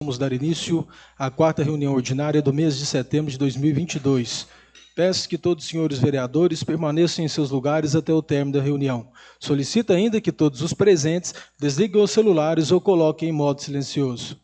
Vamos dar início à quarta reunião ordinária do mês de setembro de 2022. Peço que todos os senhores vereadores permaneçam em seus lugares até o término da reunião. Solicito ainda que todos os presentes desliguem os celulares ou coloquem em modo silencioso.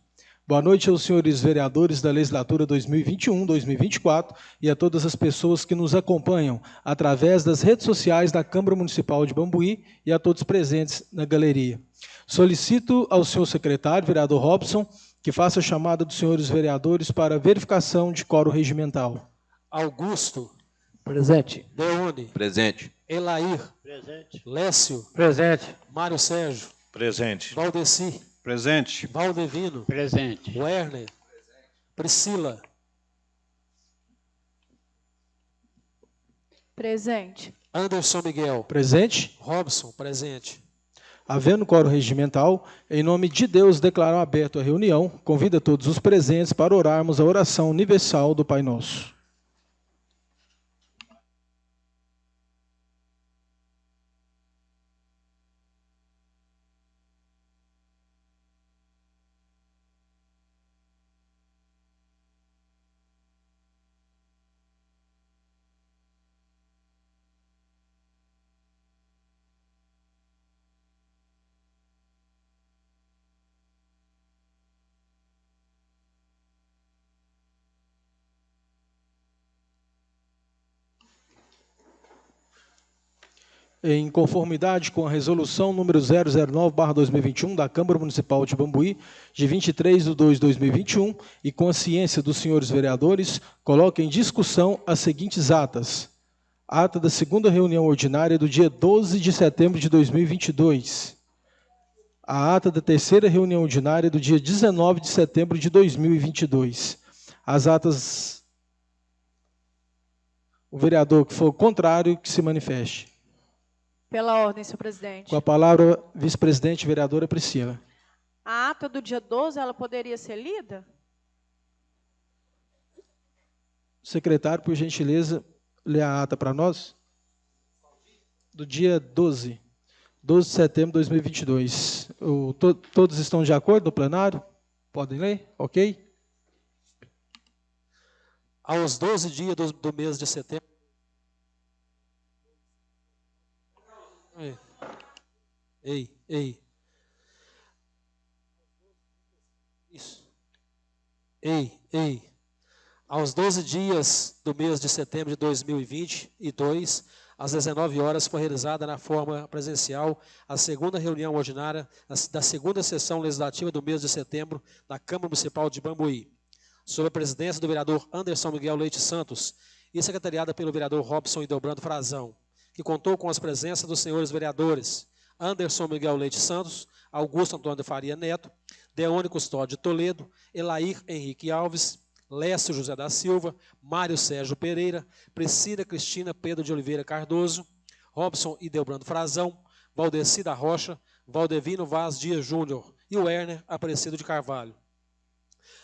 Boa noite aos senhores vereadores da legislatura 2021-2024 e a todas as pessoas que nos acompanham através das redes sociais da Câmara Municipal de Bambuí e a todos presentes na galeria. Solicito ao senhor secretário, vereador Robson, que faça a chamada dos senhores vereadores para verificação de quórum regimental. Augusto. Presente. Deone. Presente. Elair. Presente. Lécio. Presente. Mário Sérgio. Presente. Valdeci. Presente. Valdevino. Presente. Werner. Priscila. Presente. Anderson Miguel. Presente. Robson. Presente. Havendo quórum regimental, em nome de Deus, declaro aberto a reunião. Convido a todos os presentes para orarmos a oração universal do Pai Nosso. Em conformidade com a resolução número 009/2021 da Câmara Municipal de Bambuí, de 23/2/2021, e com a ciência dos senhores vereadores, coloco em discussão as seguintes atas. Ata da segunda reunião ordinária do dia 12 de setembro de 2022. A ata da terceira reunião ordinária do dia 19 de setembro de 2022. As atas... O vereador que for contrário, que se manifeste. Pela ordem, senhor presidente. Com a palavra, vice-presidente, vereadora Priscila. A ata do dia 12, ela poderia ser lida? Secretário, por gentileza, lê a ata para nós. Do dia 12 de setembro de 2022. Todos estão de acordo no plenário? Podem ler? Ok? Aos 12 dias do mês de setembro. Ei. Isso. Ei. Aos 12 dias do mês de setembro de 2022, às 19 horas, foi realizada na forma presencial a segunda reunião ordinária da segunda sessão legislativa do mês de setembro da Câmara Municipal de Bambuí, sob a presidência do vereador Anderson Miguel Leite Santos e secretariada pelo vereador Robson Hildebrando Frazão, que contou com as presenças dos senhores vereadores Anderson Miguel Leite Santos, Augusto Antônio de Faria Neto, Deone Custódio de Toledo, Elair Henrique Alves, Lécio José da Silva, Mário Sérgio Pereira, Priscila Cristina Pedro de Oliveira Cardoso, Robson Hildebrando Frazão, Valdeci da Rocha, Valdevino Vaz Dias Júnior e Werner Aparecido de Carvalho.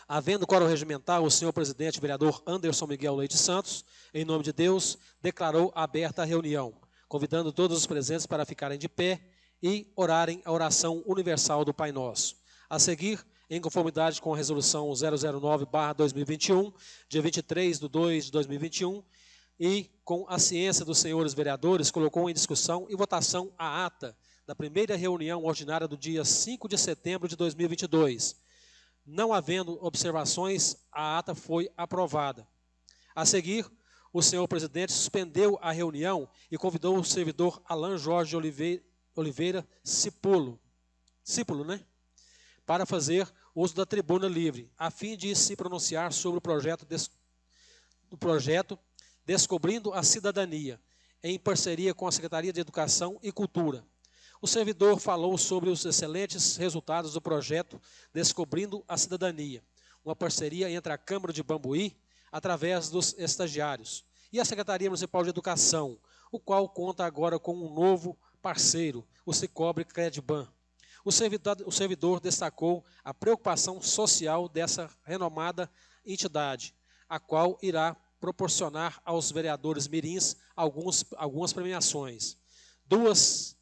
Havendo quórum regimental, o senhor presidente, vereador Anderson Miguel Leite Santos, em nome de Deus, declarou aberta a reunião, convidando todos os presentes para ficarem de pé e orarem a oração universal do Pai Nosso. A seguir, em conformidade com a resolução 009/2021, dia 23/2/2021, e com a ciência dos senhores vereadores, colocou em discussão e votação a ata da primeira reunião ordinária do dia 5 de setembro de 2022. Não havendo observações, a ata foi aprovada. A seguir, o senhor presidente suspendeu a reunião e convidou o servidor Alan Jorge Oliveira Cipulo, para fazer uso da tribuna livre, a fim de se pronunciar sobre o projeto Descobrindo a Cidadania, em parceria com a Secretaria de Educação e Cultura. O servidor falou sobre os excelentes resultados do projeto Descobrindo a Cidadania, uma parceria entre a Câmara de Bambuí, através dos estagiários, e a Secretaria Municipal de Educação, o qual conta agora com um novo parceiro, o Cicobi Credban. O servidor destacou a preocupação social dessa renomada entidade, a qual irá proporcionar aos vereadores mirins algumas premiações. Duas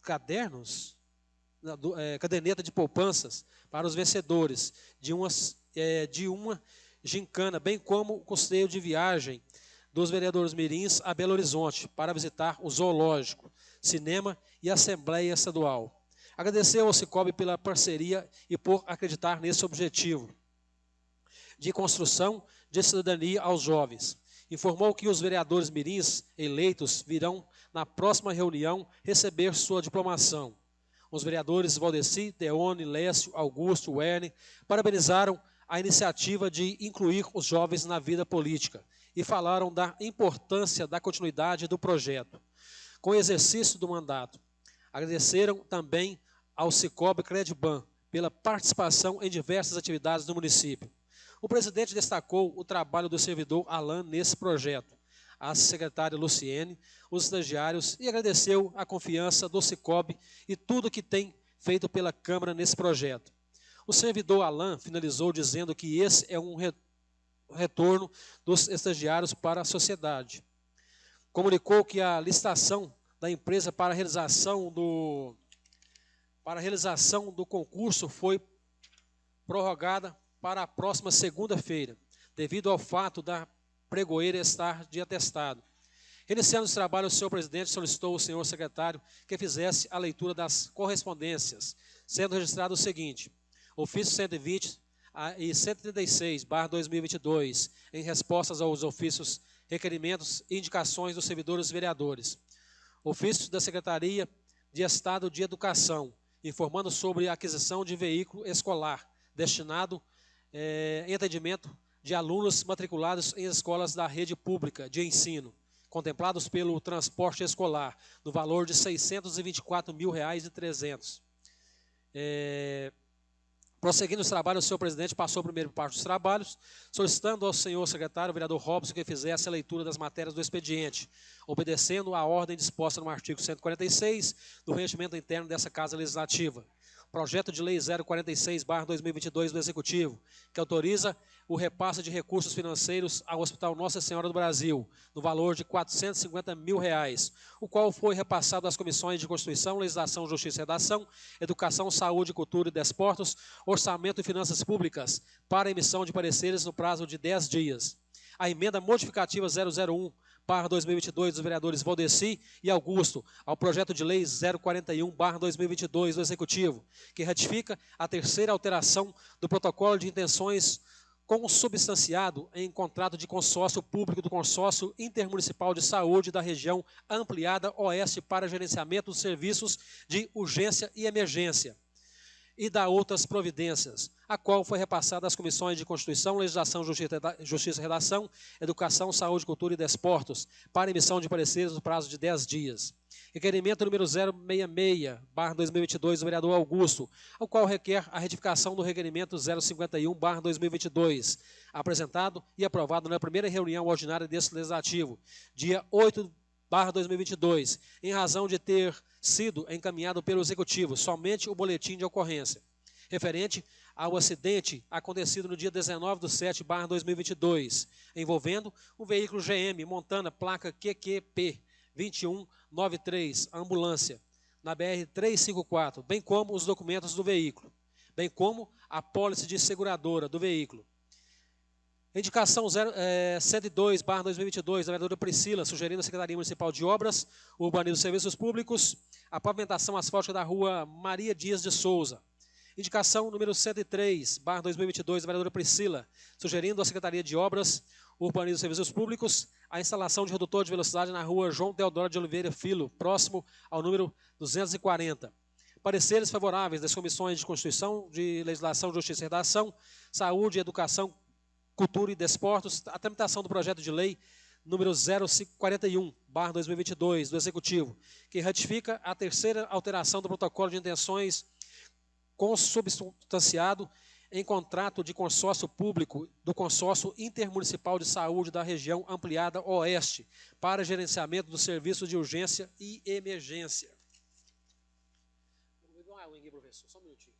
cadernos caderneta de poupanças para os vencedores de uma gincana, bem como o custeio de viagem dos vereadores mirins a Belo Horizonte para visitar o zoológico, cinema e assembleia estadual. Agradeceu ao Cicobi pela parceria e por acreditar nesse objetivo de construção de cidadania aos jovens. Informou que os vereadores mirins eleitos virão na próxima reunião receber sua diplomação. Os vereadores Valdeci, Teone, Lécio, Augusto, Werner parabenizaram a iniciativa de incluir os jovens na vida política e falaram da importância da continuidade do projeto, com o exercício do mandato. Agradeceram também ao Cicobi Credban pela participação em diversas atividades do município. O presidente destacou o trabalho do servidor Alain nesse projeto, a secretária Luciene, os estagiários e agradeceu a confiança do Cicobi e tudo que tem feito pela Câmara nesse projeto. O servidor Alain finalizou dizendo que esse é um retorno dos estagiários para a sociedade. Comunicou que a licitação da empresa para a realização do concurso foi prorrogada para a próxima segunda-feira, devido ao fato da pregoeira estar de atestado. Iniciando os trabalhos, o senhor presidente solicitou ao senhor secretário que fizesse a leitura das correspondências, sendo registrado o seguinte: ofício 120 e 136/2022, em respostas aos ofícios, requerimentos e indicações dos servidores vereadores. Ofício da Secretaria de Estado de Educação, informando sobre a aquisição de veículo escolar, destinado em atendimento de alunos matriculados em escolas da rede pública de ensino, contemplados pelo transporte escolar, no valor de R$ 624.300. Prosseguindo os trabalhos, o senhor presidente passou a primeira parte dos trabalhos, solicitando ao senhor secretário, o vereador Robson, que fizesse a leitura das matérias do expediente, obedecendo à ordem disposta no artigo 146 do regimento interno dessa Casa Legislativa. Projeto de Lei 046/2022 do Executivo, que autoriza o repasse de recursos financeiros ao Hospital Nossa Senhora do Brasil, no valor de R$ 450 mil, o qual foi repassado às comissões de Constituição, Legislação, Justiça e Redação, Educação, Saúde, Cultura e Desportos, Orçamento e Finanças Públicas, para emissão de pareceres no prazo de 10 dias. A emenda modificativa 001/2022 dos vereadores Valdeci e Augusto ao projeto de lei 041/2022 do Executivo, que ratifica a terceira alteração do protocolo de intenções consubstanciado em contrato de consórcio público do Consórcio Intermunicipal de Saúde da região ampliada Oeste para gerenciamento dos serviços de urgência e emergência e da outras providências, a qual foi repassada às comissões de Constituição, Legislação, Justiça e Redação, Educação, Saúde, Cultura e Desportos, para emissão de pareceres no prazo de 10 dias. Requerimento número 066/2022 do vereador Augusto, ao qual requer a retificação do requerimento 051/2022, apresentado e aprovado na primeira reunião ordinária deste Legislativo, dia 8/2022, em razão de ter sido encaminhado pelo Executivo somente o boletim de ocorrência, referente ao acidente acontecido no dia 19/7/2022, envolvendo um veículo GM Montana, placa QQP 2193, ambulância, na BR-354, bem como os documentos do veículo, bem como a pólice de seguradora do veículo. Indicação 102/2022, da vereadora Priscila, sugerindo à Secretaria Municipal de Obras, Urbanismo e Serviços Públicos, a pavimentação asfáltica da rua Maria Dias de Souza. Indicação número 103/2022, da vereadora Priscila, sugerindo à Secretaria de Obras, Urbanismo e Serviços Públicos, a instalação de redutor de velocidade na rua João Teodoro de Oliveira Filho, próximo ao número 240. Pareceres favoráveis das comissões de Constituição, de Legislação, Justiça e Redação, Saúde, Educação, Cultura e Desportos, a tramitação do projeto de lei número 041/2022 do Executivo, que ratifica a terceira alteração do protocolo de intenções consubstanciado em contrato de consórcio público do Consórcio Intermunicipal de Saúde da região ampliada Oeste para gerenciamento do serviço de urgência e emergência. Vou beber uma água aqui, professor, só um minutinho.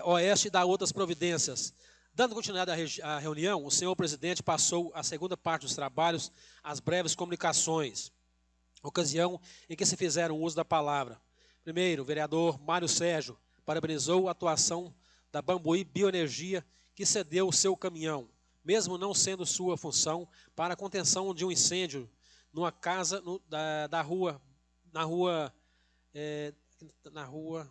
Oeste dá outras providências. Dando continuidade à reunião, o senhor presidente passou a segunda parte dos trabalhos, as breves comunicações, ocasião em que se fizeram uso da palavra. Primeiro, o vereador Mário Sérgio parabenizou a atuação da Bambuí Bioenergia, que cedeu o seu caminhão, mesmo não sendo sua função, para a contenção de um incêndio numa casa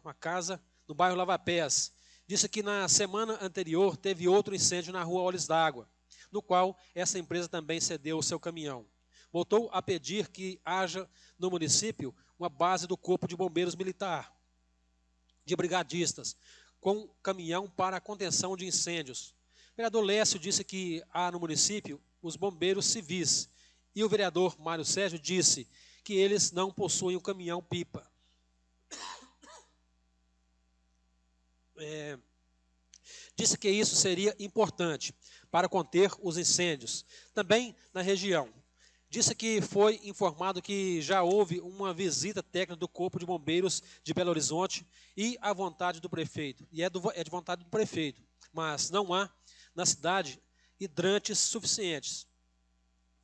uma casa no bairro Lavapés. Disse que na semana anterior teve outro incêndio na rua Olhos d'Água, no qual essa empresa também cedeu o seu caminhão. Voltou a pedir que haja no município uma base do Corpo de Bombeiros Militar, de brigadistas, com caminhão para a contenção de incêndios. O vereador Lécio disse que há no município os bombeiros civis, e o vereador Mário Sérgio disse que eles não possuem o caminhão-pipa. Disse que isso seria importante para conter os incêndios, também na região. Disse que foi informado que já houve uma visita técnica do Corpo de Bombeiros de Belo Horizonte e à vontade do prefeito, e é de vontade do prefeito, mas não há na cidade hidrantes suficientes.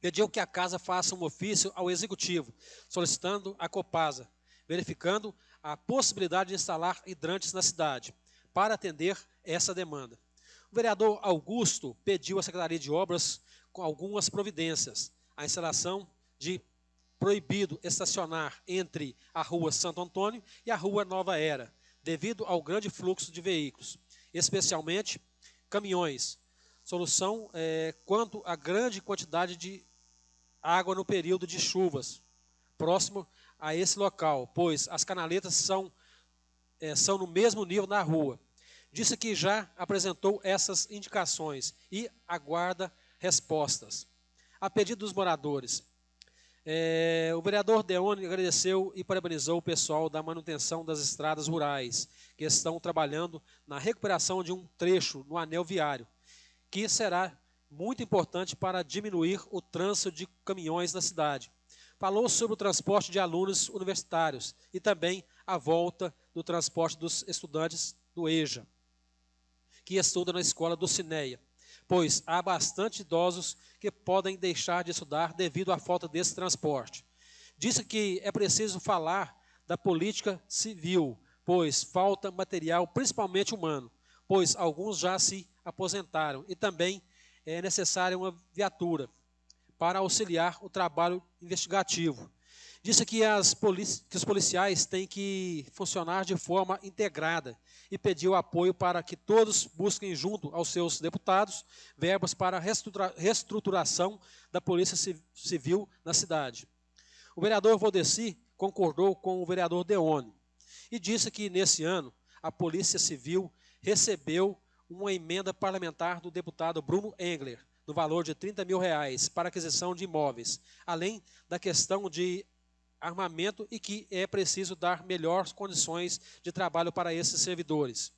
Pediu que a casa faça um ofício ao Executivo, solicitando a Copasa, verificando a possibilidade de instalar hidrantes na cidade, para atender essa demanda. O vereador Augusto pediu à Secretaria de Obras com algumas providências, a instalação de proibido estacionar entre a rua Santo Antônio e a rua Nova Era, devido ao grande fluxo de veículos, especialmente caminhões. Solução quanto à grande quantidade de água no período de chuvas, próximo a esse local, pois as canaletas são no mesmo nível da rua. Disse que já apresentou essas indicações e aguarda respostas. A pedido dos moradores, o vereador Deone agradeceu e parabenizou o pessoal da manutenção das estradas rurais, que estão trabalhando na recuperação de um trecho no anel viário, que será muito importante para diminuir o trânsito de caminhões na cidade. Falou sobre o transporte de alunos universitários e também a volta do transporte dos estudantes do EJA, que estudam na escola do Cineia, pois há bastante idosos que podem deixar de estudar devido à falta desse transporte. Disse que é preciso falar da política civil, pois falta material, principalmente humano, pois alguns já se aposentaram e também é necessária uma viatura para auxiliar o trabalho investigativo. Disse que os policiais têm que funcionar de forma integrada e pediu apoio para que todos busquem junto aos seus deputados verbas para a reestruturação da Polícia Civil na cidade. O vereador Valdeci concordou com o vereador Deone e disse que nesse ano a Polícia Civil recebeu uma emenda parlamentar do deputado Bruno Engler, no valor de R$30 mil para aquisição de imóveis, além da questão de armamento e que é preciso dar melhores condições de trabalho para esses servidores.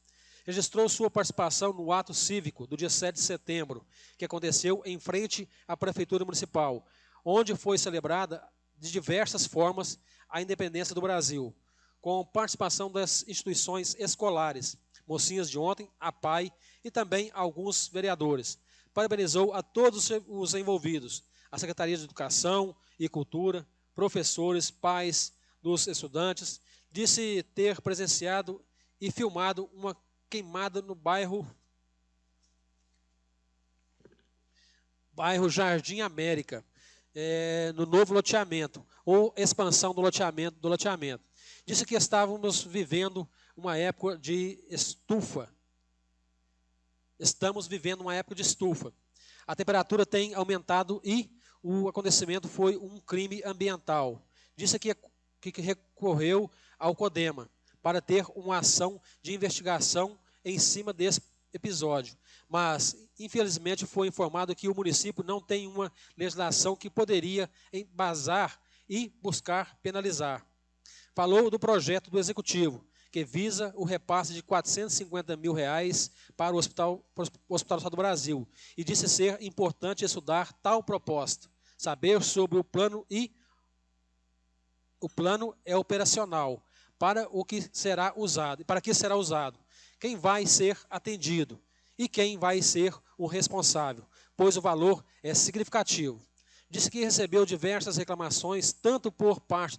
Registrou sua participação no ato cívico do dia 7 de setembro, que aconteceu em frente à Prefeitura Municipal, onde foi celebrada de diversas formas a independência do Brasil, com participação das instituições escolares, Mocinhas de Ontem, a PAI e também alguns vereadores. Parabenizou a todos os envolvidos, a Secretaria de Educação e Cultura, professores, pais dos estudantes. Disse ter presenciado e filmado uma queimada no bairro Jardim América, no novo loteamento, ou expansão do loteamento. Disse que estávamos vivendo uma época de estufa. Estamos vivendo uma época de estufa. A temperatura tem aumentado e o acontecimento foi um crime ambiental. Disse que recorreu ao CODEMA para ter uma ação de investigação em cima desse episódio. Mas, infelizmente, foi informado que o município não tem uma legislação que poderia embasar e buscar penalizar. Falou do projeto do Executivo, que visa o repasse de R$450 mil para o Hospital do Estado do Brasil, e disse ser importante estudar tal proposta, saber sobre o plano e o plano é operacional, para o que será usado, quem vai ser atendido, e quem vai ser o responsável, pois o valor é significativo. Disse que recebeu diversas reclamações, tanto por parte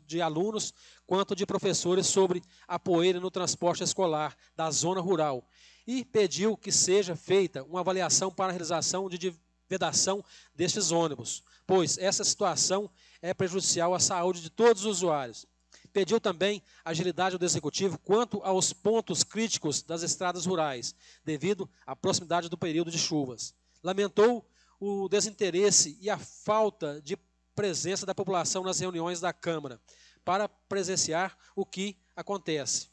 de alunos quanto de professores, sobre a poeira no transporte escolar da zona rural, e pediu que seja feita uma avaliação para a realização de vedação destes ônibus, pois essa situação é prejudicial à saúde de todos os usuários. Pediu também agilidade do Executivo quanto aos pontos críticos das estradas rurais, devido à proximidade do período de chuvas. Lamentou o desinteresse e a falta de presença da população nas reuniões da Câmara para presenciar o que acontece.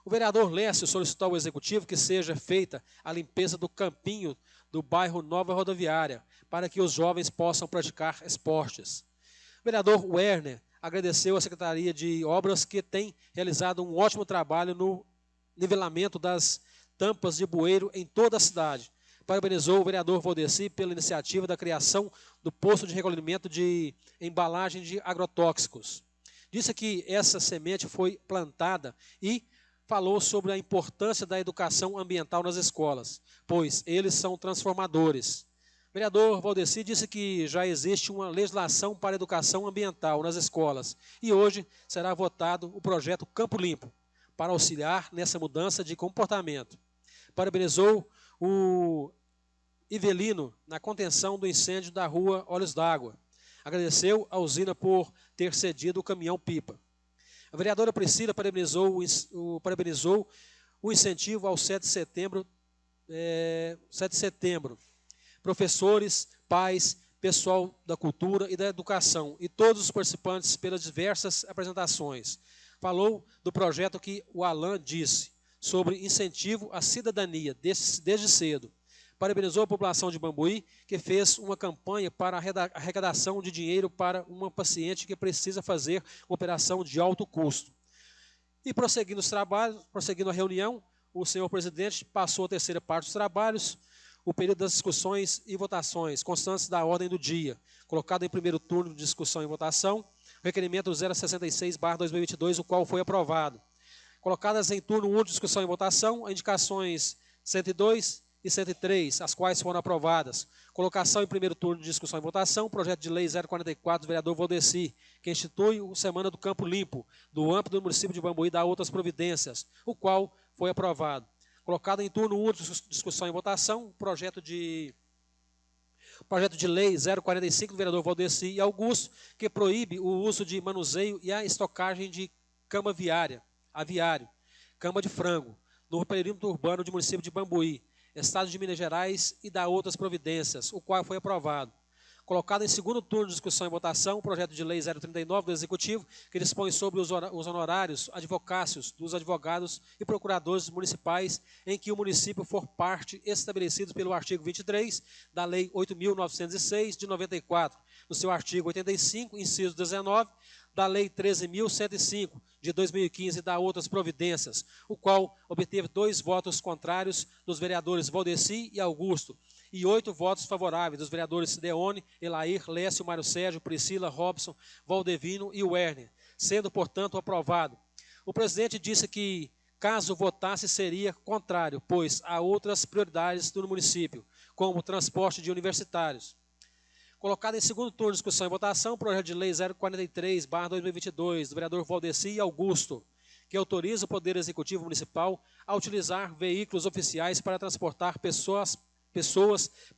O vereador Lécio solicitou ao Executivo que seja feita a limpeza do campinho do bairro Nova Rodoviária, para que os jovens possam praticar esportes. O vereador Werner agradeceu à Secretaria de Obras, que tem realizado um ótimo trabalho no nivelamento das tampas de bueiro em toda a cidade. Parabenizou o vereador Valdeci pela iniciativa da criação do posto de recolhimento de embalagem de agrotóxicos. Disse que essa semente foi plantada e falou sobre a importância da educação ambiental nas escolas, pois eles são transformadores. O vereador Valdeci disse que já existe uma legislação para a educação ambiental nas escolas e hoje será votado o projeto Campo Limpo, para auxiliar nessa mudança de comportamento. Parabenizou o Ivelino na contenção do incêndio da rua Olhos d'Água. Agradeceu a usina por ter cedido o caminhão-pipa. A vereadora Priscila parabenizou o incentivo ao 7 de setembro. Professores, pais, pessoal da cultura e da educação e todos os participantes pelas diversas apresentações. Falou do projeto que o Alan disse, sobre incentivo à cidadania, desde cedo. Parabenizou a população de Bambuí, que fez uma campanha para a arrecadação de dinheiro para uma paciente que precisa fazer uma operação de alto custo. E prosseguindo os trabalhos, prosseguindo a reunião, o senhor presidente passou a terceira parte dos trabalhos, o período das discussões e votações, constantes da ordem do dia, colocado em primeiro turno de discussão e votação, requerimento 066/2022, o qual foi aprovado. Colocadas em turno 1 de discussão e votação, indicações 102 e 103, as quais foram aprovadas. Colocação em primeiro turno de discussão e votação, projeto de lei 044 do vereador Valdeci, que institui o Semana do Campo Limpo, do âmbito do município de Bambuí, da outras providências, o qual foi aprovado. Colocado em turno 1 de discussão e votação, projeto de lei 045 do vereador Valdeci e Augusto, que proíbe o uso de manuseio e a estocagem de cama aviário, cama de frango, no perímetro urbano do município de Bambuí, Estado de Minas Gerais e da outras providências, o qual foi aprovado. Colocado em segundo turno de discussão e votação, o projeto de lei 039 do Executivo, que dispõe sobre os honorários advocácios dos advogados e procuradores municipais em que o município for parte, estabelecidos pelo artigo 23 da Lei 8.906, de 94, no seu artigo 85, inciso 19, da Lei 13.105, de 2015, e da outras providências, o qual obteve 2 votos contrários dos vereadores Valdeci e Augusto, e 8 votos favoráveis dos vereadores Deone, Elair, Lécio, Mário Sérgio, Priscila, Robson, Valdevino e Werner, sendo, portanto, aprovado. O presidente disse que, caso votasse, seria contrário, pois há outras prioridades do município, como o transporte de universitários. Colocado em segundo turno de discussão e votação, o projeto de lei 043/2022, do vereador Valdeci e Augusto, que autoriza o Poder Executivo Municipal a utilizar veículos oficiais para transportar pessoas,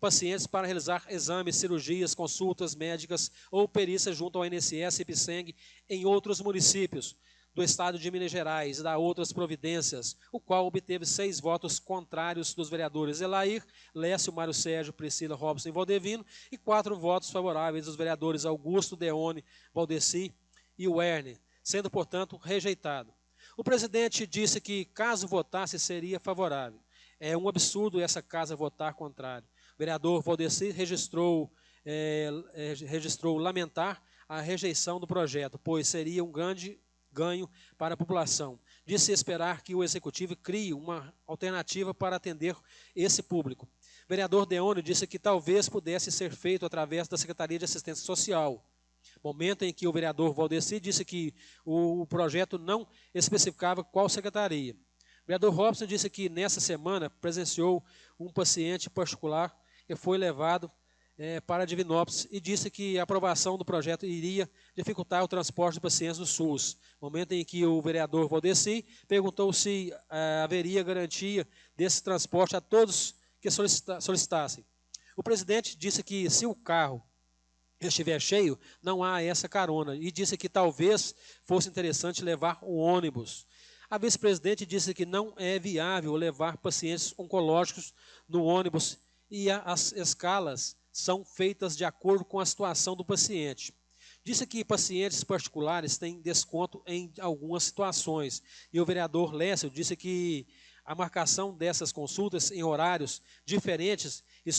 pacientes para realizar exames, cirurgias, consultas médicas ou perícias junto ao INSS e IPSENG em outros municípios do Estado de Minas Gerais e da outras providências, o qual obteve 6 votos contrários dos vereadores Elair, Lécio, Mário Sérgio, Priscila, Robson e Valdevino, e 4 votos favoráveis dos vereadores Augusto, Deone, Valdeci e Werner, sendo, portanto, rejeitado. O presidente disse que, caso votasse, seria favorável. É um absurdo essa casa votar contrário. O vereador Valdeci registrou lamentar a rejeição do projeto, pois seria um grande ganho para a população. Disse esperar que o Executivo crie uma alternativa para atender esse público. O vereador Deone disse que talvez pudesse ser feito através da Secretaria de Assistência Social. Momento em que o vereador Valdeci disse que o projeto não especificava qual secretaria. O vereador Robson disse que nessa semana presenciou um paciente particular que foi levado para Divinópolis e disse que a aprovação do projeto iria dificultar o transporte de pacientes do SUS. Momento em que o vereador Valdeci perguntou se haveria garantia desse transporte a todos que solicitassem. O presidente disse que se o carro estiver cheio, não há essa carona, e disse que talvez fosse interessante levar um ônibus. A vice-presidente disse que não é viável levar pacientes oncológicos no ônibus e as escalas são feitas de acordo com a situação do paciente. Disse que pacientes particulares têm desconto em algumas situações, e o vereador Lécio disse que a marcação dessas consultas em horários diferentes é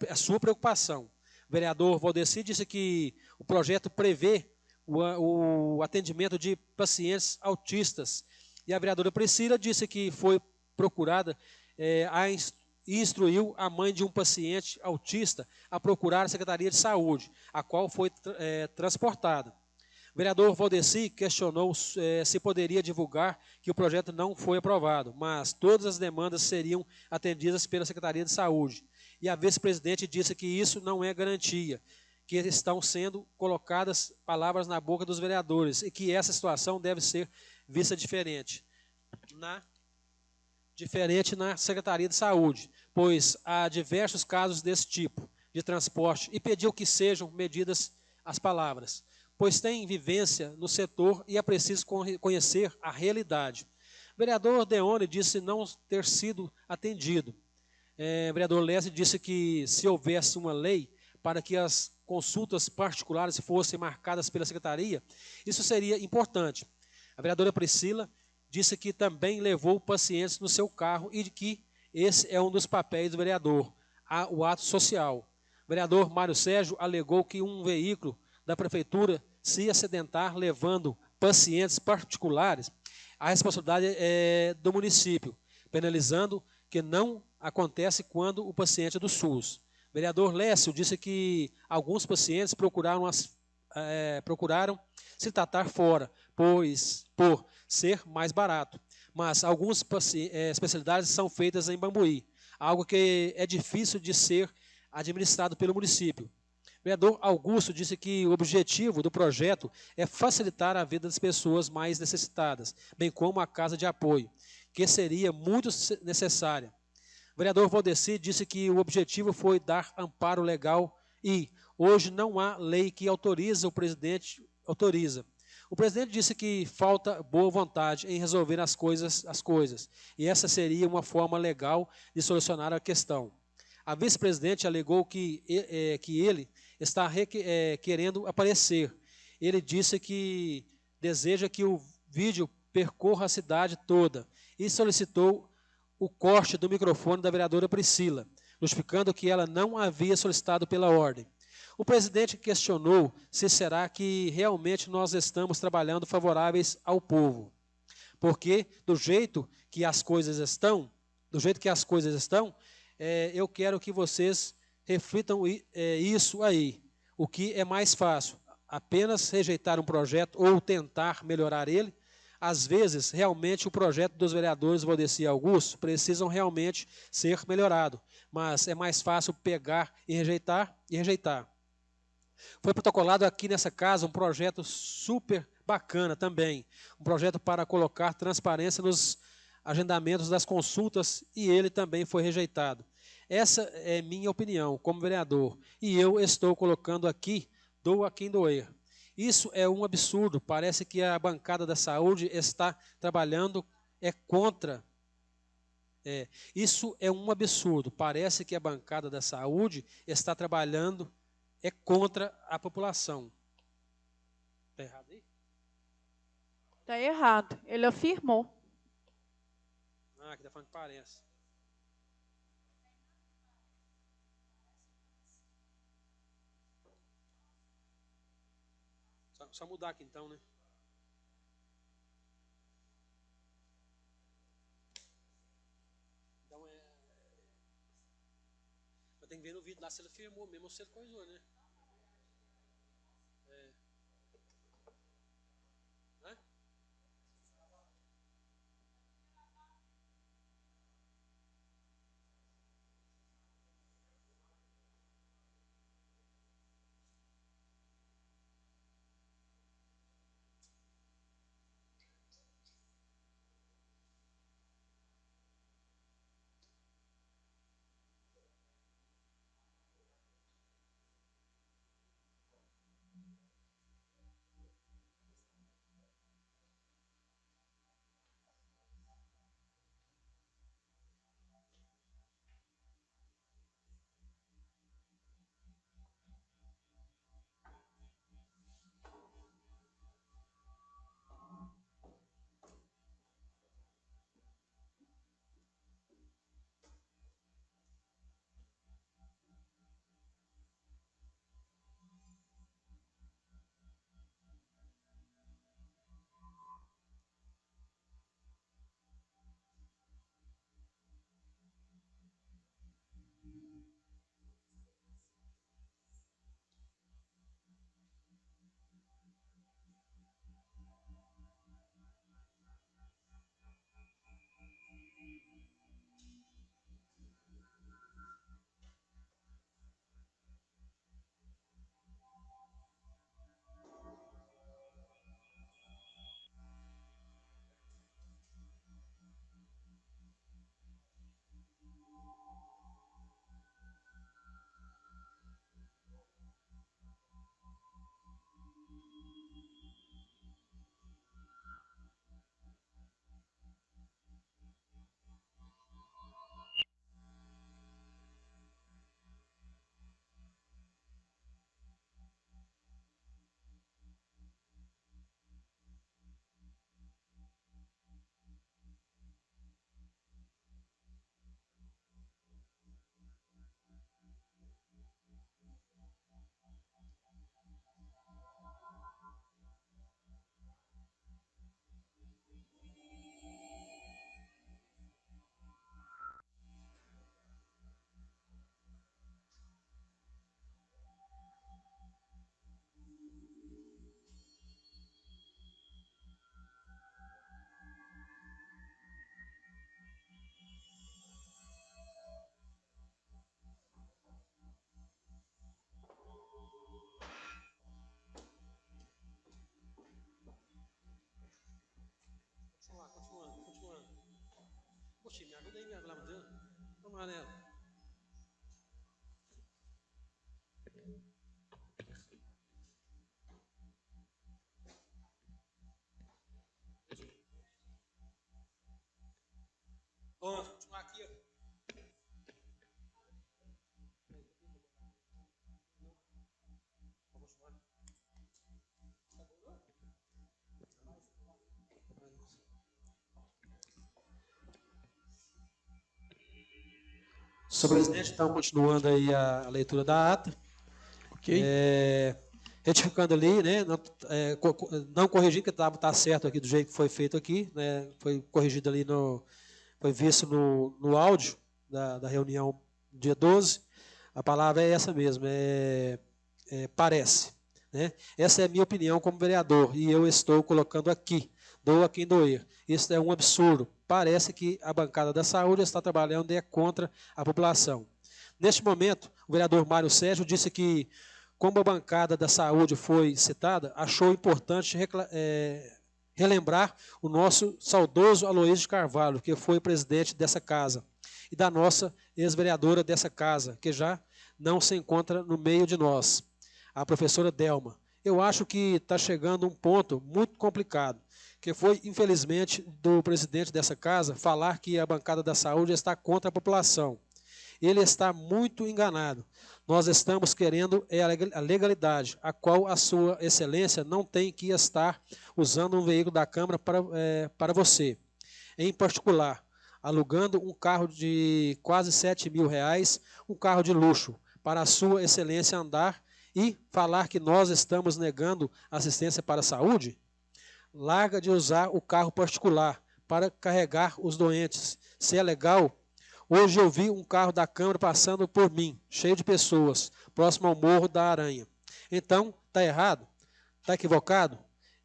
a sua preocupação. O vereador Valdeci disse que o projeto prevê o atendimento de pacientes autistas. E a vereadora Priscila disse que foi procurada e instruiu a mãe de um paciente autista a procurar a Secretaria de Saúde, a qual foi transportada. O vereador Valdeci questionou se poderia divulgar que o projeto não foi aprovado, mas todas as demandas seriam atendidas pela Secretaria de Saúde. E a vice-presidente disse que isso não é garantia, que estão sendo colocadas palavras na boca dos vereadores e que essa situação deve ser vista diferente na Secretaria de Saúde, pois há diversos casos desse tipo de transporte e pediu que sejam medidas as palavras, pois tem vivência no setor e é preciso conhecer a realidade. O vereador Deone disse não ter sido atendido. O vereador Lécio disse que se houvesse uma lei para que as consultas particulares fossem marcadas pela secretaria, isso seria importante. A vereadora Priscila disse que também levou pacientes no seu carro e que esse é um dos papéis do vereador, o ato social. O vereador Mário Sérgio alegou que um veículo da prefeitura se acidentar levando pacientes particulares, a responsabilidade é do município, penalizando que não acontece quando o paciente é do SUS. O vereador Lécio disse que alguns pacientes procuraram se tratar fora, por ser mais barato. Mas algumas especialidades são feitas em Bambuí, algo que é difícil de ser administrado pelo município. O vereador Augusto disse que o objetivo do projeto é facilitar a vida das pessoas mais necessitadas, bem como a casa de apoio, que seria muito necessária. O vereador Valdeci disse que o objetivo foi dar amparo legal e hoje não há lei que autoriza, o presidente autoriza. O presidente disse que falta boa vontade em resolver as coisas, e essa seria uma forma legal de solucionar a questão. A vice-presidente alegou que ele está querendo aparecer. Ele disse que deseja que o vídeo percorra a cidade toda e solicitou o corte do microfone da vereadora Priscila, justificando que ela não havia solicitado pela ordem. O presidente questionou se será que realmente nós estamos trabalhando favoráveis ao povo, porque do jeito que as coisas estão, eu quero que vocês reflitam isso aí. O que é mais fácil? Apenas rejeitar um projeto ou tentar melhorar ele? Às vezes, realmente, o projeto dos vereadores Valdeci e Augusto precisam realmente ser melhorado, mas é mais fácil pegar e rejeitar. Foi protocolado aqui nessa casa um projeto super bacana também, um projeto para colocar transparência nos agendamentos das consultas e ele também foi rejeitado. Essa é minha opinião como vereador e eu estou colocando aqui, doa quem doer. Isso é um absurdo, parece que a bancada da saúde está trabalhando contra. Isso é um absurdo, parece que a bancada da saúde está trabalhando contra a população. Está errado aí? Está errado. Ele afirmou. Aqui está falando que parece. Só mudar aqui então, né? Então eu tenho que ver no vídeo lá se ele firmou mesmo ou se ele coisou, né? Hã? time, me ajuda aí, pelo amor de Deus. Vamos lá, Nela. Vamos continuar aqui, ó. Senhor presidente, então, continuando aí a leitura da ata. Ok. Retificando ali, né, não corrigindo, que está certo aqui do jeito que foi feito aqui, né, foi corrigido ali, foi visto no áudio da reunião dia 12, a palavra é essa mesmo, parece. Né? Essa é a minha opinião como vereador, e eu estou colocando aqui, doa quem doer. Isso é um absurdo. Parece que a bancada da saúde está trabalhando e é contra a população. Neste momento, o vereador Mário Sérgio disse que, como a bancada da saúde foi citada, achou importante relembrar o nosso saudoso Aloísio de Carvalho, que foi presidente dessa casa, e da nossa ex-vereadora dessa casa, que já não se encontra no meio de nós, a professora Delma. Eu acho que está chegando um ponto muito complicado, que foi, infelizmente, do presidente dessa casa falar que a bancada da saúde está contra a população. Ele está muito enganado. Nós estamos querendo a legalidade, a qual a sua excelência não tem que estar usando um veículo da Câmara para você. Em particular, alugando um carro de quase R$7.000, um carro de luxo, para a sua excelência andar e falar que nós estamos negando assistência para a saúde? Larga de usar o carro particular para carregar os doentes. Se é legal, hoje eu vi um carro da Câmara passando por mim, cheio de pessoas, próximo ao Morro da Aranha. Então, está errado? Está equivocado?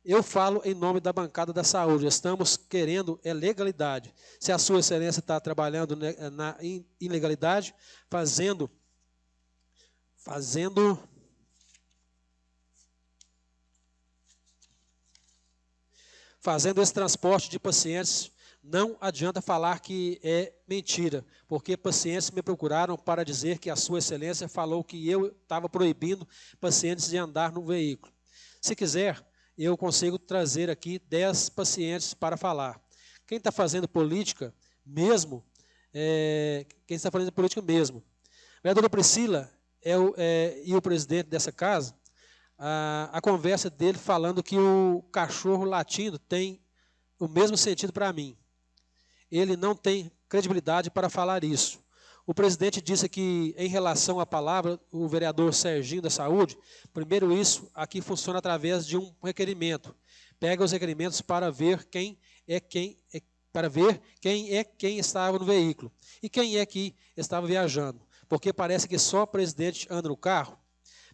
Eu falo em nome da bancada da saúde, estamos querendo legalidade. Se a sua excelência está trabalhando na ilegalidade, fazendo esse transporte de pacientes, não adianta falar que é mentira, porque pacientes me procuraram para dizer que a sua excelência falou que eu estava proibindo pacientes de andar no veículo. Se quiser, eu consigo trazer aqui 10 pacientes para falar. Quem está fazendo política mesmo, vereadora Priscila e o presidente dessa casa, a conversa dele falando que o cachorro latindo tem o mesmo sentido para mim. Ele não tem credibilidade para falar isso. O presidente disse que, em relação à palavra, o vereador Serginho da Saúde, primeiro isso aqui funciona através de um requerimento. Pega os requerimentos para ver quem estava no veículo e quem é que estava viajando. Porque parece que só o presidente anda no carro.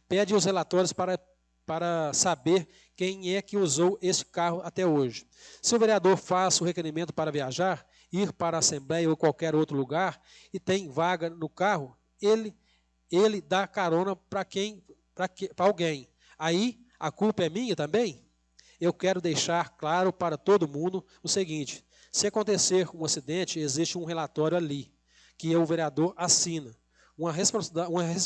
Pede os relatórios para saber quem é que usou esse carro até hoje. Se o vereador faz o requerimento para viajar, ir para a Assembleia ou qualquer outro lugar e tem vaga no carro, ele dá carona para alguém. Aí a culpa é minha também? Eu quero deixar claro para todo mundo o seguinte: se acontecer um acidente, existe um relatório ali, que o vereador assina. Uma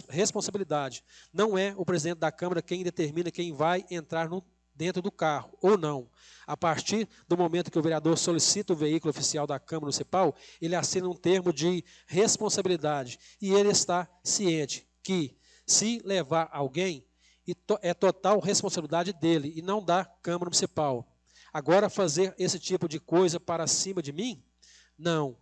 responsabilidade. Não é o presidente da Câmara quem determina quem vai entrar dentro do carro, ou não. A partir do momento que o vereador solicita o veículo oficial da Câmara Municipal, ele assina um termo de responsabilidade. E ele está ciente que, se levar alguém, é total responsabilidade dele e não da Câmara Municipal. Agora, fazer esse tipo de coisa para cima de mim? Não.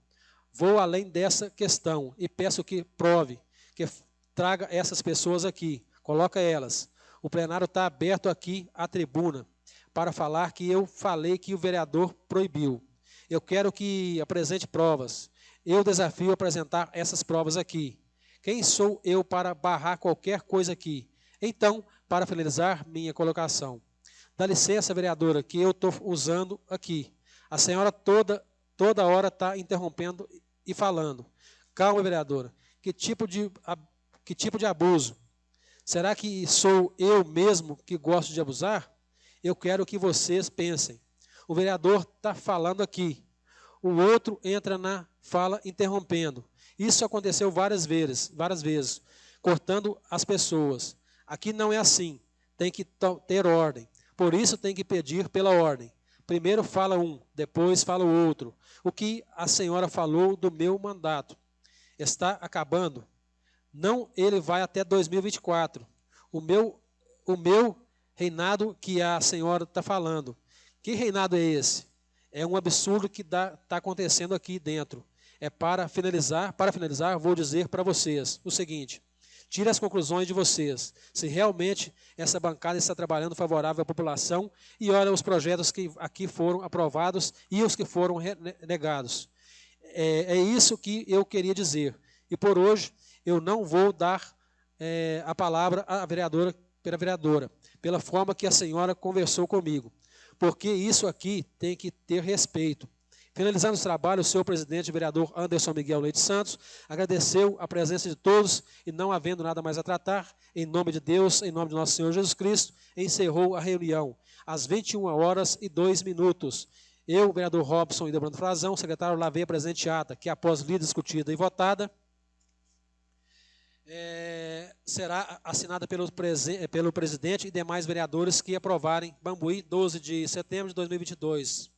Vou além dessa questão e peço que prove, que traga essas pessoas aqui, coloca elas. O plenário está aberto aqui à tribuna para falar que eu falei que o vereador proibiu. Eu quero que apresente provas. Eu desafio a apresentar essas provas aqui. Quem sou eu para barrar qualquer coisa aqui? Então, para finalizar minha colocação, dá licença, vereadora, que eu estou usando aqui. A senhora toda hora está interrompendo e falando. Calma, vereadora. Que tipo de abuso? Será que sou eu mesmo que gosto de abusar? Eu quero que vocês pensem. O vereador está falando aqui. o outro entra na fala interrompendo. Isso aconteceu várias vezes, cortando as pessoas. Aqui não é assim, tem que ter ordem. Por isso tem que pedir pela ordem. Primeiro fala um, depois fala o outro. O que a senhora falou do meu mandato está acabando. Não, ele vai até 2024. O meu reinado que a senhora está falando. Que reinado é esse? É um absurdo que está acontecendo aqui dentro. Para finalizar, vou dizer para vocês o seguinte: tire as conclusões de vocês. Se realmente essa bancada está trabalhando favorável à população e olha os projetos que aqui foram aprovados e os que foram negados. É isso que eu queria dizer. E por hoje eu não vou dar a palavra à vereadora, pela forma que a senhora conversou comigo. Porque isso aqui tem que ter respeito. Finalizando os trabalhos, o senhor presidente, vereador Anderson Miguel Leite Santos, agradeceu a presença de todos e, não havendo nada mais a tratar, em nome de Deus, em nome de nosso Senhor Jesus Cristo, encerrou a reunião às 21h02. Eu, vereador Robson Hildebrando Frazão, secretário Lavei a presente ata, que após lida, discutida e votada, será assinada pelo presidente e demais vereadores que aprovarem Bambuí, 12 de setembro de 2022.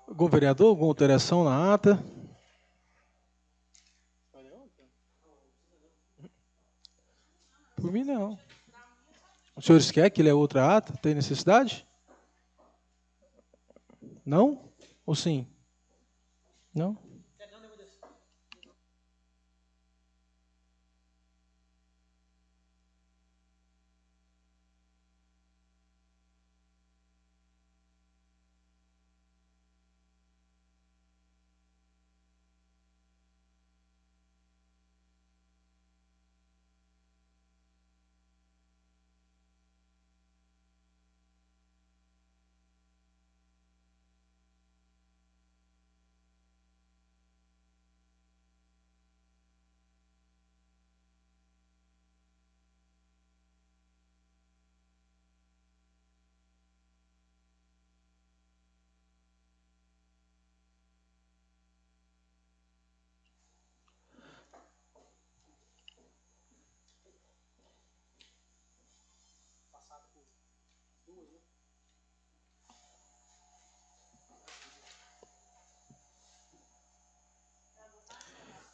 Algum vereador, alguma alteração na ata? Por mim, não. Os senhores querem que lê outra ata? Tem necessidade? Não? Ou sim? Não?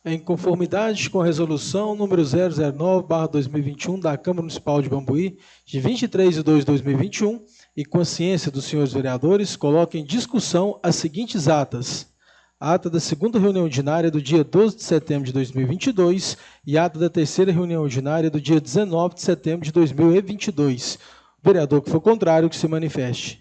Em conformidade com a resolução número 009/2021 da Câmara Municipal de Bambuí, de 23/2/2021, e com a ciência dos senhores vereadores, coloco em discussão as seguintes atas: a ata da segunda reunião ordinária do dia 12 de setembro de 2022 e a ata da terceira reunião ordinária do dia 19 de setembro de 2022. O vereador que for contrário, que se manifeste.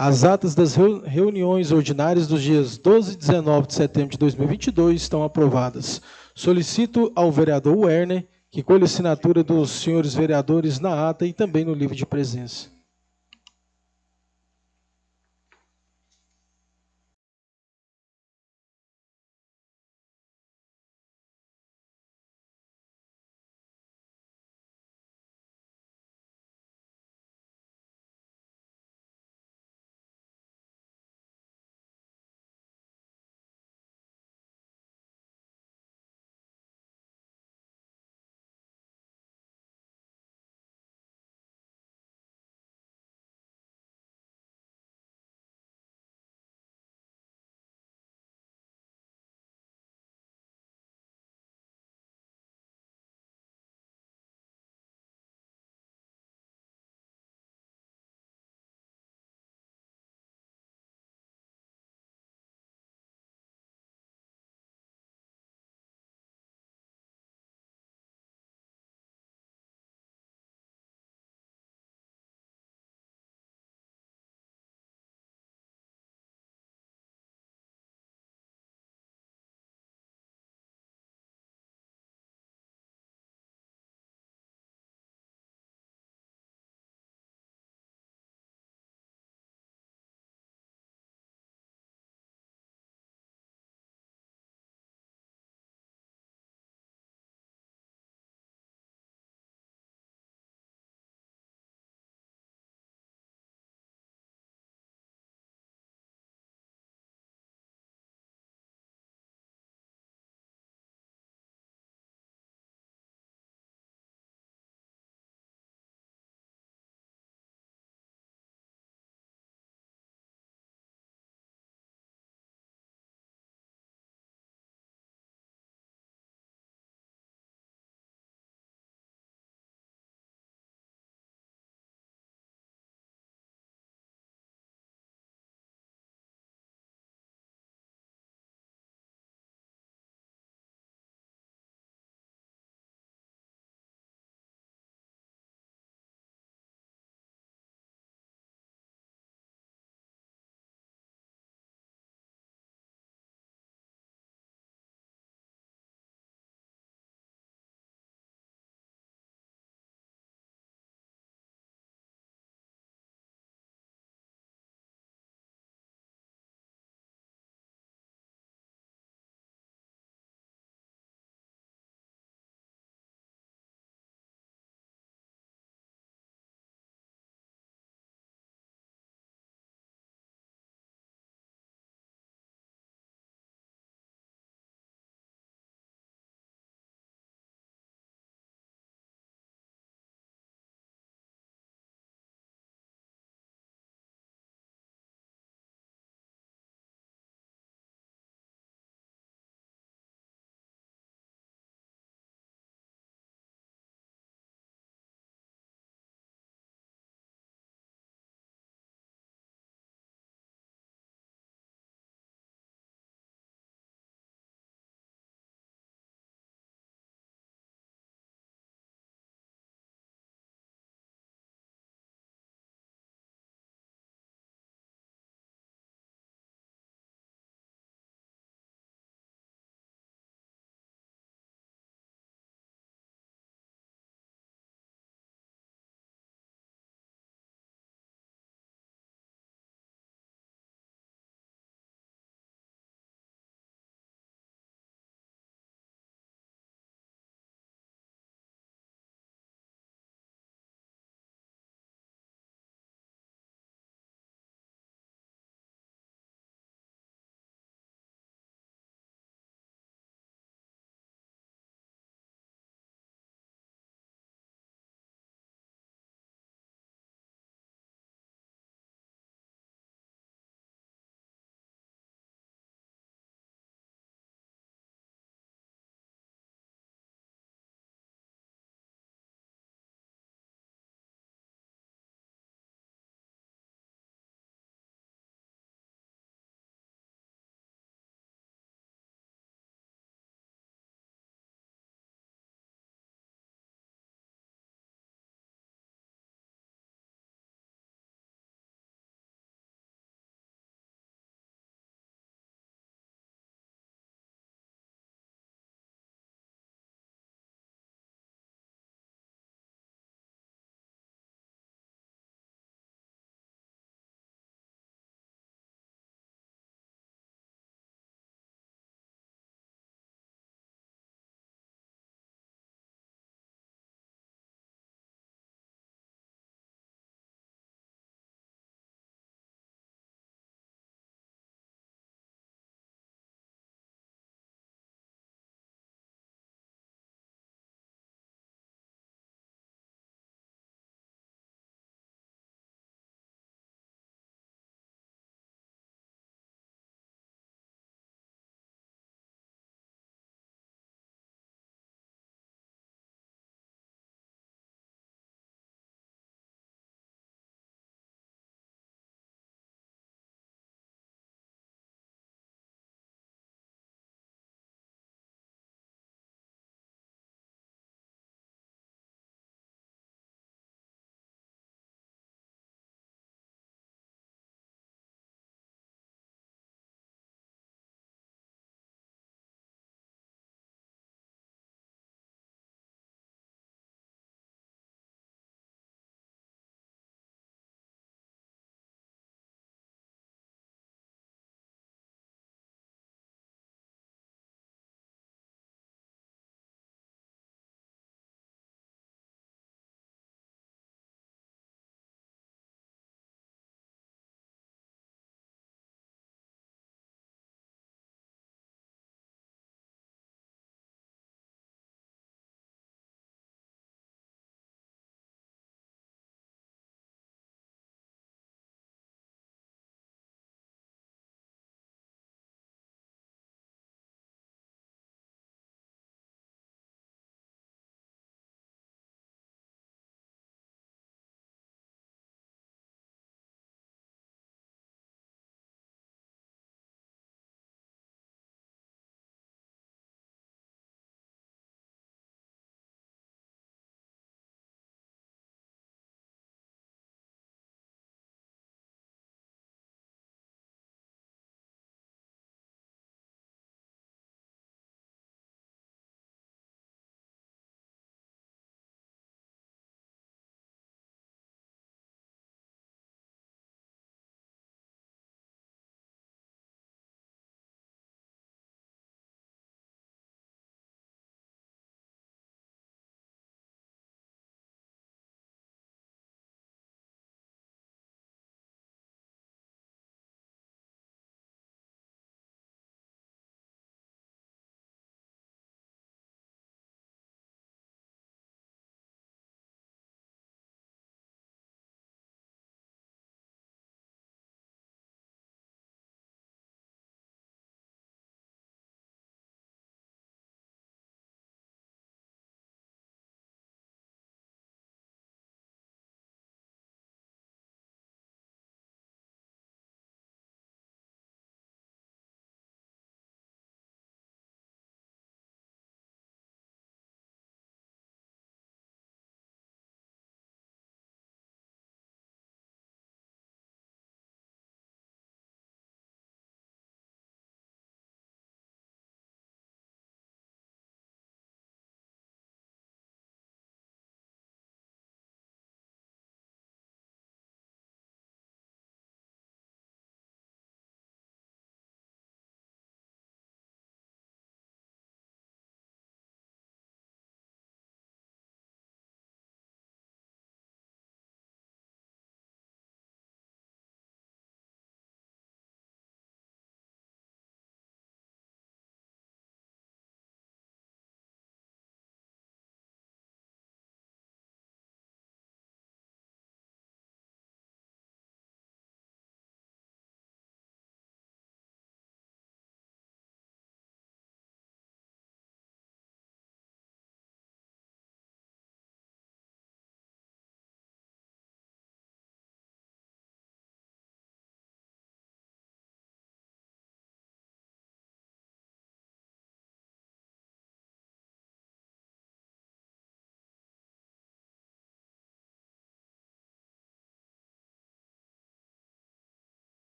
As atas das reuniões ordinárias dos dias 12 e 19 de setembro de 2022 estão aprovadas. Solicito ao vereador Werner que colha a assinatura dos senhores vereadores na ata e também no livro de presença.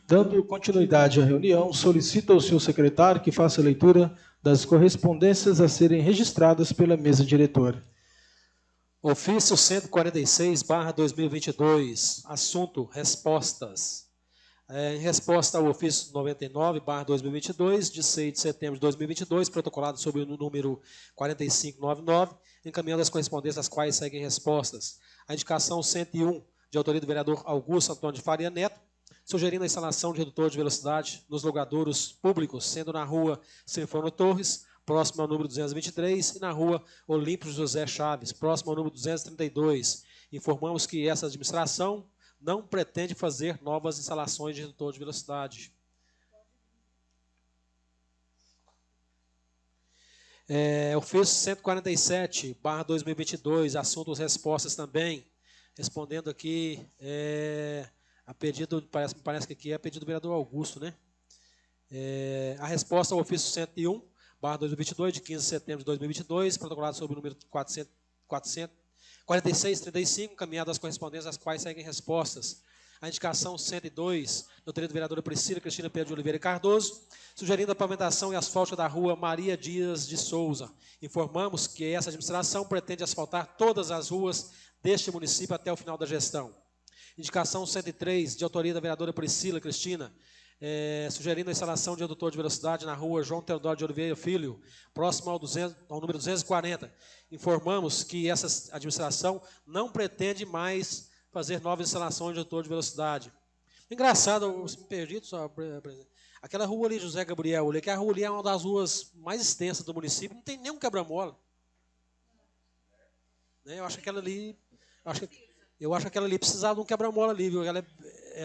Dando continuidade à reunião, solicito ao seu secretário que faça a leitura das correspondências a serem registradas pela mesa diretora. Ofício 146/2022, assunto respostas. Em resposta ao ofício 99/2022, de 6 de setembro de 2022, protocolado sob o número 4599, encaminhando as correspondências às quais seguem respostas. A indicação 101, de autoria do vereador Augusto Antônio de Faria Neto, sugerindo a instalação de redutor de velocidade nos logradouros públicos, sendo na rua Sinfônio Torres, próximo ao número 223, e na rua Olímpio José Chaves, próximo ao número 232. Informamos que essa administração não pretende fazer novas instalações de redutor de velocidade. Ofício 147/2022, assuntos respostas também, respondendo aqui a pedido, parece que aqui é a pedido do vereador Augusto, né? A resposta ao ofício 101/2022, de 15 de setembro de 2022, protocolado sob o número 4635, encaminhado às correspondências às quais seguem respostas. A indicação 102, da autoria da vereadora Priscila Cristina Pedro de Oliveira e Cardoso, sugerindo a pavimentação e asfalto da rua Maria Dias de Souza. Informamos que essa administração pretende asfaltar todas as ruas deste município até o final da gestão. Indicação 103, de autoria da vereadora Priscila Cristina, sugerindo a instalação de redutor de velocidade na rua João Teodoro de Oliveira Filho, próximo ao número 240. Informamos que essa administração não pretende mais fazer novas instalações de redutor de velocidade. Engraçado, eu me perdi, só, aquela rua ali, José Gabriel, que a rua ali é uma das ruas mais extensas do município, não tem nenhum quebra-mola. Eu acho que aquela ali precisava de um quebra-mola ali, viu? Ela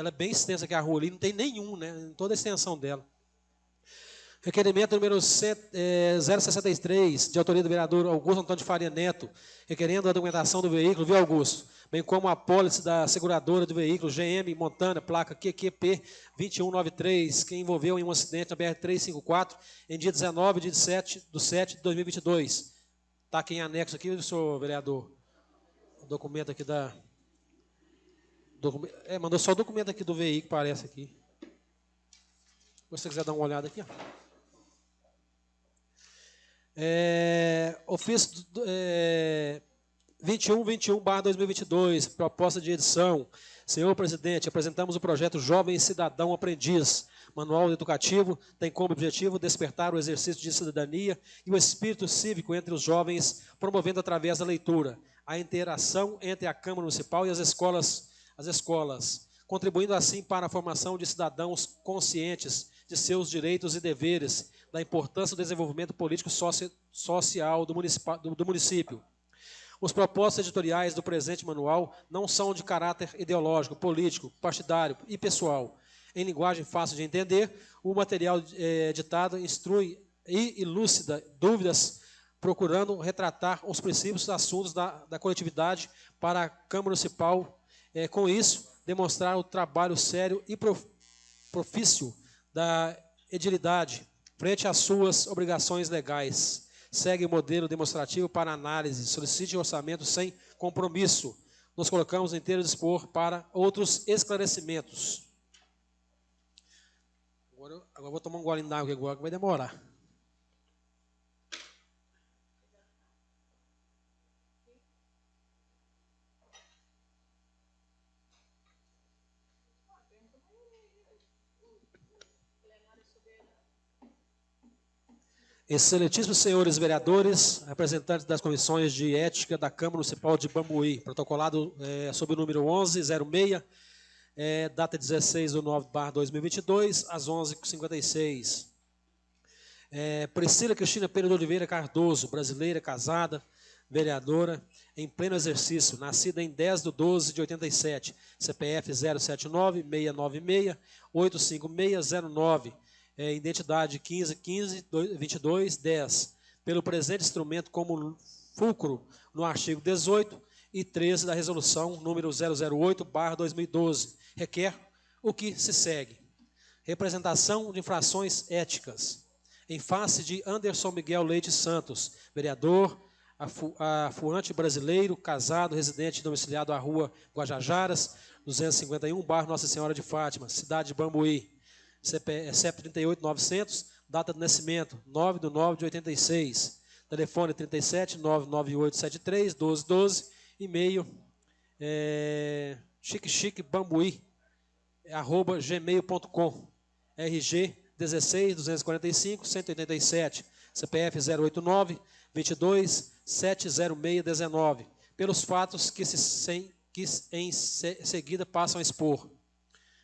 é bem extensa, que a rua ali, não tem nenhum, né, em toda a extensão dela. Requerimento número 063, de autoria do vereador Augusto Antônio de Faria Neto, requerendo a documentação do veículo, viu, Augusto? Bem como a apólice da seguradora do veículo GM Montana, placa QQP 2193, que envolveu em um acidente na BR-354, em dia 19 de 7 de 2022. Está aqui em anexo aqui, senhor vereador, o documento aqui da... mandou só o documento aqui do veículo, parece aqui. Se você quiser dar uma olhada aqui, ó. Ofício 21/2022, proposta de edição. Senhor presidente, apresentamos o projeto Jovem Cidadão Aprendiz. Manual educativo tem como objetivo despertar o exercício de cidadania e o espírito cívico entre os jovens, promovendo através da leitura a interação entre a Câmara Municipal e as escolas, contribuindo assim para a formação de cidadãos conscientes de seus direitos e deveres, da importância do desenvolvimento político social do município. Os propósitos editoriais do presente manual não são de caráter ideológico, político, partidário e pessoal. Em linguagem fácil de entender, o material editado instrui e elucida dúvidas, procurando retratar os princípios e assuntos da coletividade para a Câmara Municipal. Com isso, demonstrar o trabalho sério e profício da edilidade frente às suas obrigações legais. Segue o modelo demonstrativo para análise. Solicite orçamento sem compromisso. Nos colocamos inteiro dispor para outros esclarecimentos. Agora vou tomar um golinho d'água aqui agora, que vai demorar. Excelentíssimos senhores vereadores, representantes das comissões de ética da Câmara Municipal de Bambuí, protocolado sob o número 1106, data 16/9/2022, às 11h56. Priscila Cristina Pedro de Oliveira Cardoso, brasileira, casada, vereadora, em pleno exercício, nascida em 10/12/87, CPF 079-696-85609, identidade 15-15-22-10, pelo presente instrumento como fulcro no artigo 18 e 13 da resolução número 008/2012, requer o que se segue. Representação de infrações éticas. Em face de Anderson Miguel Leite Santos, vereador, afuante brasileiro, casado, residente domiciliado à rua Guajajaras, 251, bairro Nossa Senhora de Fátima, cidade de Bambuí. CEP 38900, data de nascimento 9/9/86, telefone 37 99873 1212, e-mail chiquechiquebambuí@gmail.com, RG 16 245 187, CPF 089 22 70619, pelos fatos que em seguida passam a expor.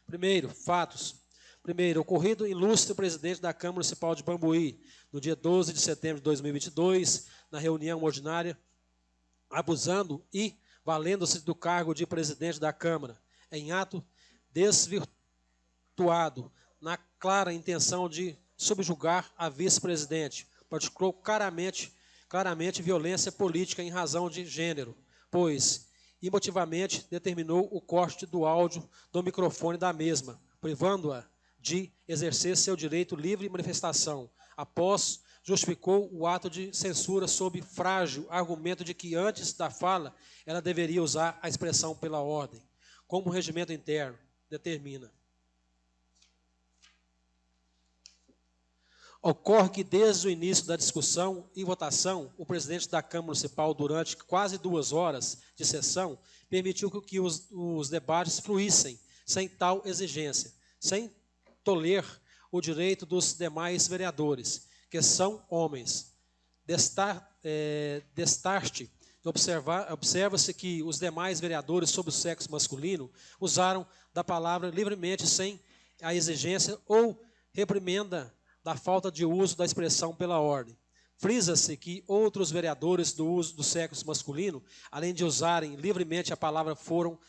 Primeiro, fatos. Primeiro, ocorrido ilustre presidente da Câmara Municipal de Bambuí, no dia 12 de setembro de 2022, na reunião ordinária, abusando e valendo-se do cargo de presidente da Câmara, em ato desvirtuado, na clara intenção de subjugar a vice-presidente, praticou claramente violência política em razão de gênero, pois emotivamente determinou o corte do áudio do microfone da mesma, privando-a de exercer seu direito livre de manifestação. Após, justificou o ato de censura sob frágil argumento de que antes da fala ela deveria usar a expressão pela ordem, como o regimento interno determina. Ocorre que desde o início da discussão e votação, o presidente da Câmara Municipal, durante quase 2 horas de sessão, permitiu que os debates fluíssem sem tal exigência, sem toler o direito dos demais vereadores, que são homens. Observa-se que os demais vereadores sob o sexo masculino usaram da palavra livremente sem a exigência ou reprimenda da falta de uso da expressão pela ordem. Frisa-se que outros vereadores do uso do sexo masculino, além de usarem livremente a palavra, foram,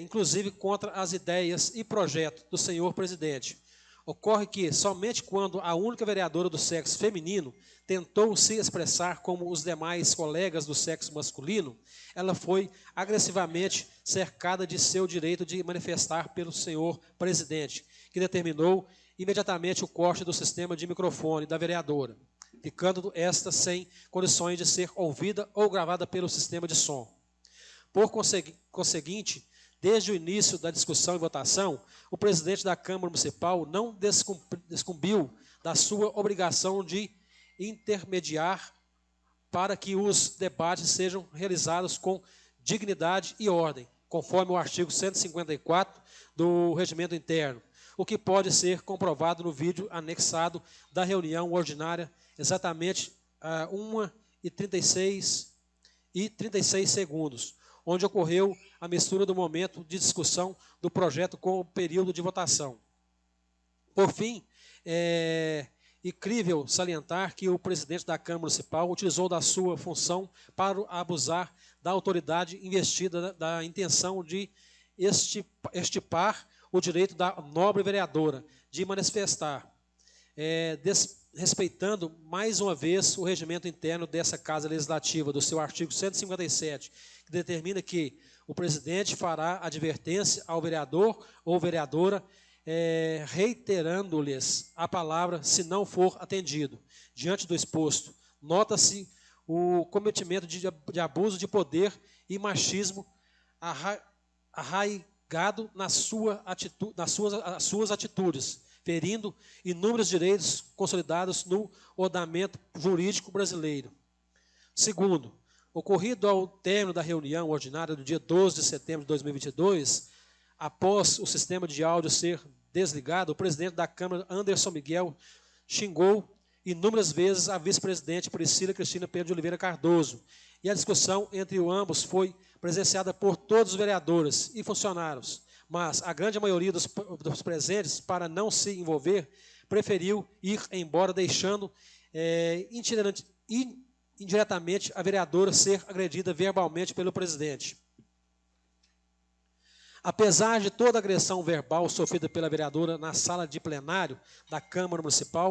inclusive, contra as ideias e projetos do senhor presidente. Ocorre que, somente quando a única vereadora do sexo feminino tentou se expressar como os demais colegas do sexo masculino, ela foi agressivamente cercada de seu direito de manifestar pelo senhor presidente, que determinou imediatamente o corte do sistema de microfone da vereadora, ficando esta sem condições de ser ouvida ou gravada pelo sistema de som. Por conseguinte, desde o início da discussão e votação, o presidente da Câmara Municipal não descumbiu da sua obrigação de intermediar para que os debates sejam realizados com dignidade e ordem, conforme o artigo 154 do Regimento Interno, o que pode ser comprovado no vídeo anexado da reunião ordinária, exatamente a 1h36 e 36 segundos, onde ocorreu a mistura do momento de discussão do projeto com o período de votação. Por fim, é incrível salientar que o presidente da Câmara Municipal utilizou da sua função para abusar da autoridade investida da intenção de extirpar o direito da nobre vereadora de manifestar, respeitando mais uma vez o regimento interno dessa Casa Legislativa, do seu artigo 157, que determina que o presidente fará advertência ao vereador ou vereadora, reiterando-lhes a palavra se não for atendido. Diante do exposto, nota-se o cometimento de abuso de poder e machismo arraigado nas suas atitudes, ferindo inúmeros direitos consolidados no ordenamento jurídico brasileiro. Segundo, ocorrido ao término da reunião ordinária do dia 12 de setembro de 2022, após o sistema de áudio ser desligado, o presidente da Câmara, Anderson Miguel, xingou inúmeras vezes a vice-presidente Priscila Cristina Pedro de Oliveira Cardoso, e a discussão entre ambos foi presenciada por todos os vereadores e funcionários, mas a grande maioria dos presentes, para não se envolver, preferiu ir embora, deixando indiretamente a vereadora ser agredida verbalmente pelo presidente. Apesar de toda a agressão verbal sofrida pela vereadora na sala de plenário da Câmara Municipal,